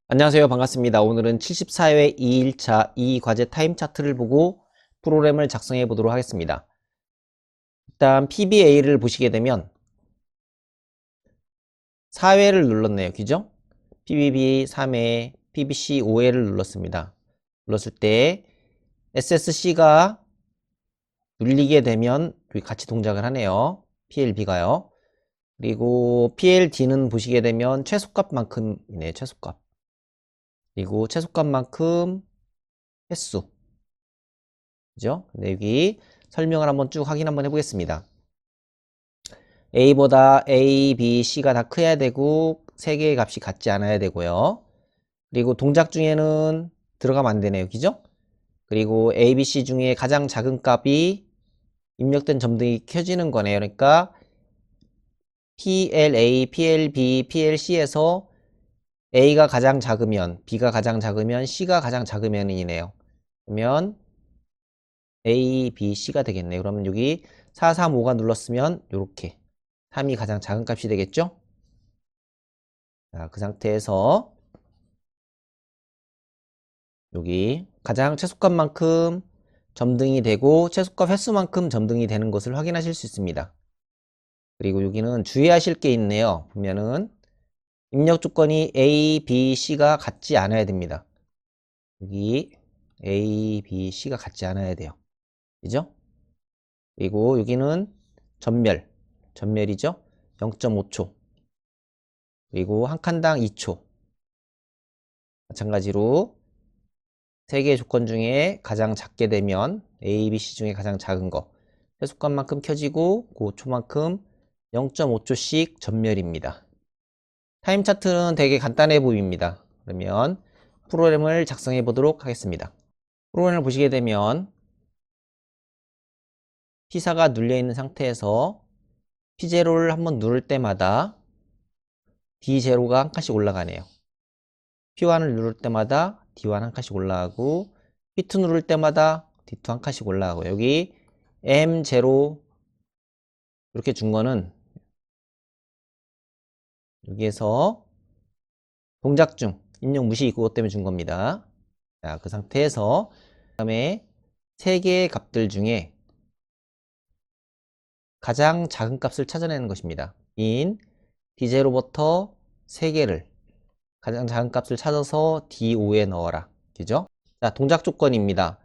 안녕하세요. 반갑습니다. 오늘은 74회 2일차 이 과제 타임 차트를 보고 프로그램을 작성해 보도록 하겠습니다. 일단 PBA를 보시게 되면 4회를 눌렀네요. 그죠? PBB 3회, PBC 5회를 눌렀습니다. 눌렀을 때 SSC가 눌리게 되면 같이 동작을 하네요. PLB가요. 그리고 PLD는 보시게 되면 최소값만큼이네요. 최소값. 그리고 최소값만큼 횟수. 그죠? 근데 여기 설명을 한번 쭉 확인 한번 해보겠습니다. A보다 A, B, C가 다 커야 되고 3개의 값이 같지 않아야 되고요. 그리고 동작 중에는 들어가면 안 되네요. 그죠? 그리고 A, B, C 중에 가장 작은 값이 입력된 점등이 켜지는 거네요. 그러니까 PLA, PLB, PLC에서 A가 가장 작으면, B가 가장 작으면, C가 가장 작으면이네요. 그러면 A, B, C가 되겠네요. 그러면 여기 4, 3, 5가 눌렀으면 이렇게 3이 가장 작은 값이 되겠죠? 자, 그 상태에서 여기 가장 최소값만큼 점등이 되고 최소값 횟수만큼 점등이 되는 것을 확인하실 수 있습니다. 그리고 여기는 주의하실 게 있네요. 보면은 입력 조건이 A, B, C가 같지 않아야 됩니다. 여기 A, B, C가 같지 않아야 돼요. 그죠? 그리고 여기는 전멸이죠? 0.5초. 그리고 한 칸당 2초. 마찬가지로 3개의 조건 중에 가장 작게 되면 A, B, C 중에 가장 작은 거 최소값만큼 켜지고 그 초만큼 0.5초씩 전멸입니다. 타임 차트는 되게 간단해 보입니다. 그러면 프로그램을 작성해 보도록 하겠습니다. 프로그램을 보시게 되면 P4가 눌려 있는 상태에서 P0를 한번 누를 때마다 D0가 한 칸씩 올라가네요. P1을 누를 때마다 D1 한 칸씩 올라가고 P2 누를 때마다 D2 한 칸씩 올라가고 여기 M0 이렇게 준 거는 여기에서 동작 중 입력 무시 그것 때문에 준 겁니다. 자, 그 상태에서 그 다음에 3개의 값들 중에 가장 작은 값을 찾아내는 것입니다. 인 D0부터 3개를 가장 작은 값을 찾아서 D5에 넣어라. 그죠? 자, 동작 조건입니다.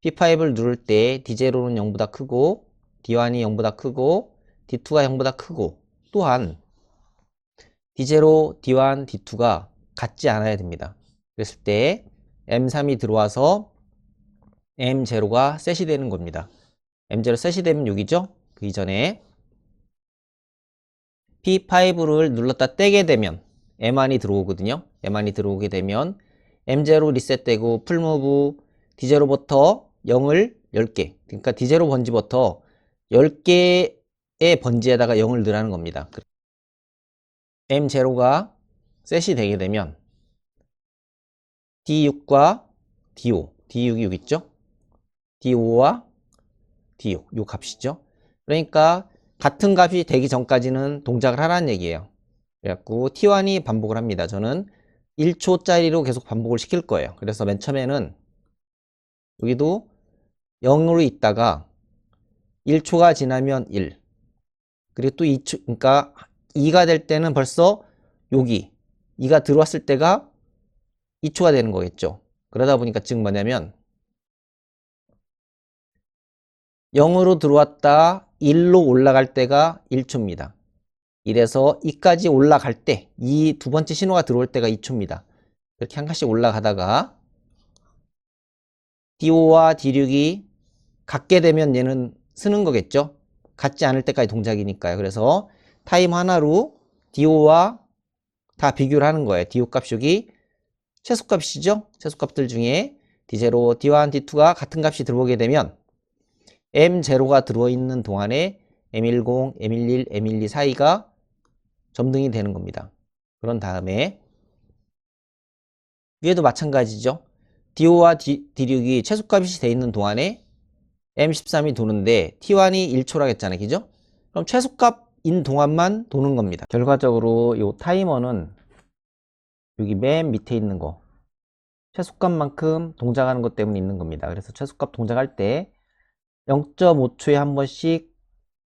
P5를 누를 때 D0는 0보다 크고 D1이 0보다 크고 D2가 0보다 크고 또한 D0, D1, D2가 같지 않아야 됩니다. 그랬을 때 M3이 들어와서 M0가 셋이 되는 겁니다. M0 셋이 되면 여기죠? 그 이전에 P5를 눌렀다 떼게 되면 M1이 들어오거든요. M1이 들어오게 되면 M0 리셋되고 풀무브 D0부터 0을 10개 그러니까 D0 번지부터 10개의 번지에다가 0을 넣으라는 겁니다. M0가 셋이 되게 되면 D6과 D5 D6이 여기 있죠? D5와 D6 요 값이죠. 그러니까 같은 값이 되기 전까지는 동작을 하라는 얘기예요. 그래갖고 T1이 반복을 합니다. 저는 1초짜리로 계속 반복을 시킬 거예요. 그래서 맨 처음에는 여기도 0으로 있다가 1초가 지나면 1 그리고 또 2초 그러니까 2가 될 때는 벌써 여기 2가 들어왔을 때가 2초가 되는 거겠죠. 그러다 보니까 즉 뭐냐면 0으로 들어왔다 1로 올라갈 때가 1초입니다. 1에서 2까지 올라갈 때 이 두 번째 신호가 들어올 때가 2초입니다. 이렇게 한 칸씩 올라가다가 D5와 D6이 같게 되면 얘는 쓰는 거겠죠. 같지 않을 때까지 동작이니까요. 그래서 타임 하나로 D5와 다 비교를 하는 거예요. D5 값이 여기 최소값이죠. 최소값들 중에 D0, D1, D2가 같은 값이 들어오게 되면 M0가 들어있는 동안에 M10, M11, M12 사이가 점등이 되는 겁니다. 그런 다음에 위에도 마찬가지죠. D5와 D6이 최소값이 되어 있는 동안에 M13이 도는데 T1이 1초라고 했잖아요. 그죠? 그럼 최소값인 동안만 도는 겁니다. 결과적으로 이 타이머는 여기 맨 밑에 있는 거 최소값만큼 동작하는 것 때문에 있는 겁니다. 그래서 최소값 동작할 때 0.5초에 한 번씩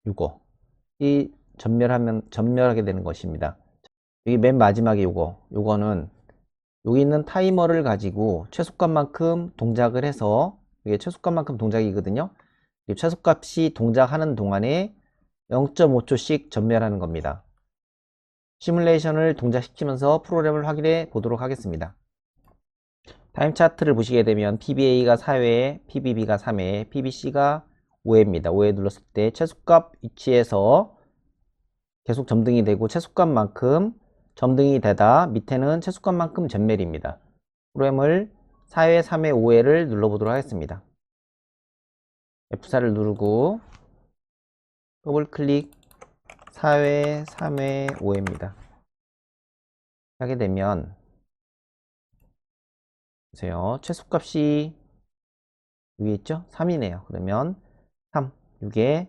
요거이 전멸하게 되는 것입니다. 여기 맨 마지막에 요거는 여기 있는 타이머를 가지고 최소값만큼 동작을 해서 이게 최소값만큼 동작이거든요. 이 최소값이 동작하는 동안에 0.5초씩 전멸하는 겁니다. 시뮬레이션을 동작시키면서 프로그램을 확인해 보도록 하겠습니다. 타임 차트를 보시게 되면 PBA가 4회, PBB가 3회, PBC가 5회입니다. 5회 눌렀을 때 최소값 위치에서 계속 점등이 되고 최소값만큼 점등이 되다 밑에는 최소값만큼 전멸입니다. 프로그램을 4회, 3회, 5회를 눌러보도록 하겠습니다. F4를 누르고 더블 클릭 4회, 3회, 5회입니다. 하게 되면 보세요. 최소값이 여기 있죠? 3이네요. 그러면 3, 이게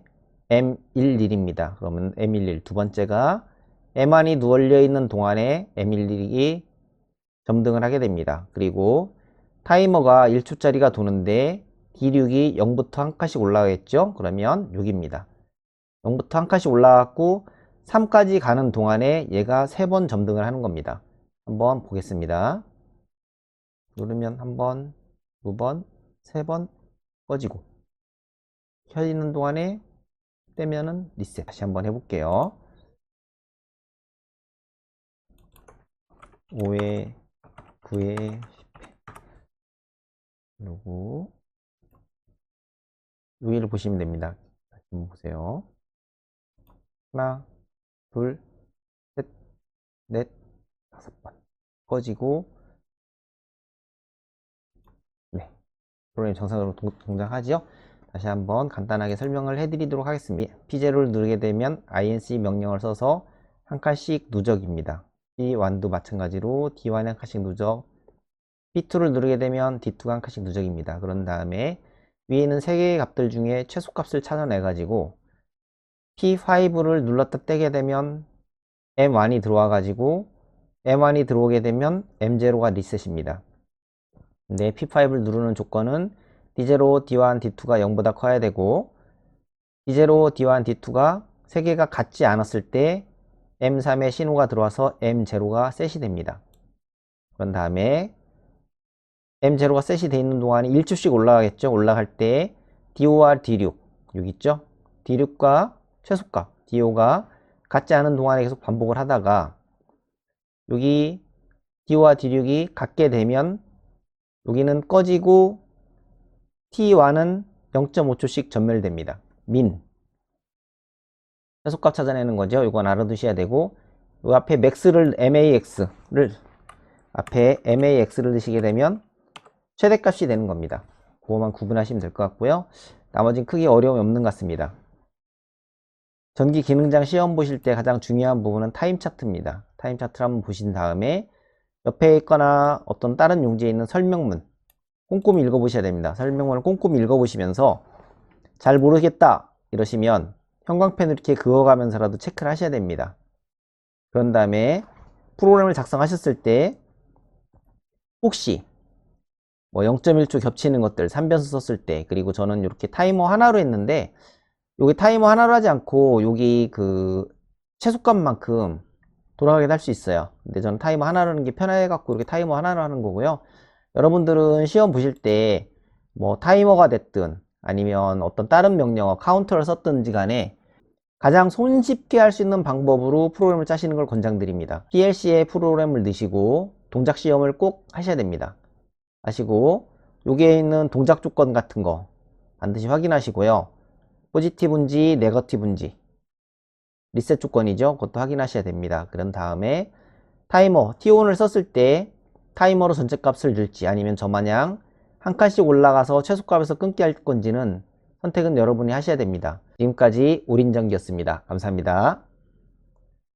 M11입니다. 그러면 M11 두 번째가 M1이 누월려 있는 동안에 M11이 점등을 하게 됩니다. 그리고 타이머가 1초짜리가 도는데 D6이 0부터 한 칸씩 올라가겠죠? 그러면 6입니다. 0부터 한 칸씩 올라갔고 3까지 가는 동안에 얘가 3번 점등을 하는 겁니다. 한번 보겠습니다. 누르면 한 번, 두 번, 세 번 꺼지고 켜 있는 동안에 떼면은 리셋. 다시 한번 해볼게요. 5회, 9회, 10회 그리고 여기를 보시면 됩니다. 다시 한번 보세요. 하나, 둘, 셋, 넷, 5번 꺼지고 네, 프로그램 정상적으로 동작하죠. 다시 한번 간단하게 설명을 해드리도록 하겠습니다. P0를 누르게 되면 inc 명령을 써서 한 칸씩 누적입니다. P1도 마찬가지로 D1에 한 칸씩 누적, P2를 누르게 되면 D2가 한 칸씩 누적입니다. 그런 다음에 위에 있는 3개의 값들 중에 최소값을 찾아내 가지고 P5를 눌렀다 떼게 되면 M1이 들어와 가지고 M1이 들어오게 되면 M0가 리셋입니다. 근데 P5를 누르는 조건은 D0, D1, D2가 0보다 커야 되고 D0, D1, D2가 3개가 같지 않았을 때 M3의 신호가 들어와서 M0가 셋이 됩니다. 그런 다음에 M0가 셋이 돼 있는 동안에 1초씩 올라가겠죠. 올라갈 때 D5와 D6 여기 있죠. D6과 최소값 D5가 같지 않은 동안에 계속 반복을 하다가 여기 D5와 D6이 같게 되면 여기는 꺼지고 T1은 0.5초씩 전멸됩니다. 민 최소값 찾아내는 거죠. 이건 알아두셔야 되고 이 앞에 max를 max를 앞에 max를 넣으시게 되면 최대값이 되는 겁니다. 그거만 구분하시면 될 것 같고요. 나머지는 크게 어려움이 없는 것 같습니다. 전기 기능장 시험 보실 때 가장 중요한 부분은 타임 차트입니다. 타임 차트를 한번 보신 다음에 옆에 있거나 어떤 다른 용지에 있는 설명문 꼼꼼히 읽어보셔야 됩니다. 설명문을 꼼꼼히 읽어보시면서 잘 모르겠다 이러시면 형광펜으로 이렇게 그어가면서라도 체크를 하셔야 됩니다. 그런 다음에 프로그램을 작성하셨을 때 혹시 뭐 0.1초 겹치는 것들 3변수 썼을 때 그리고 저는 이렇게 타이머 하나로 했는데 여기 타이머 하나로 하지 않고 여기 그 최소값만큼 돌아가게 할 수 있어요. 근데 저는 타이머 하나로 하는 게 편해 갖고 이렇게 타이머 하나로 하는 거고요. 여러분들은 시험 보실 때 뭐 타이머가 됐든 아니면 어떤 다른 명령어 카운터를 썼든지 간에 가장 손쉽게 할 수 있는 방법으로 프로그램을 짜시는 걸 권장드립니다. PLC에 프로그램을 넣으시고 동작 시험을 꼭 하셔야 됩니다. 하시고 여기에 있는 동작 조건 같은 거 반드시 확인하시고요. 포지티브인지 네거티브인지 리셋 조건이죠. 그것도 확인하셔야 됩니다. 그런 다음에 타이머 T1을 썼을 때 타이머로 전체 값을 넣을지 아니면 저마냥 한 칸씩 올라가서 최소값에서 끊게 할 건지는 선택은 여러분이 하셔야 됩니다. 지금까지 오린전기였습니다. 감사합니다.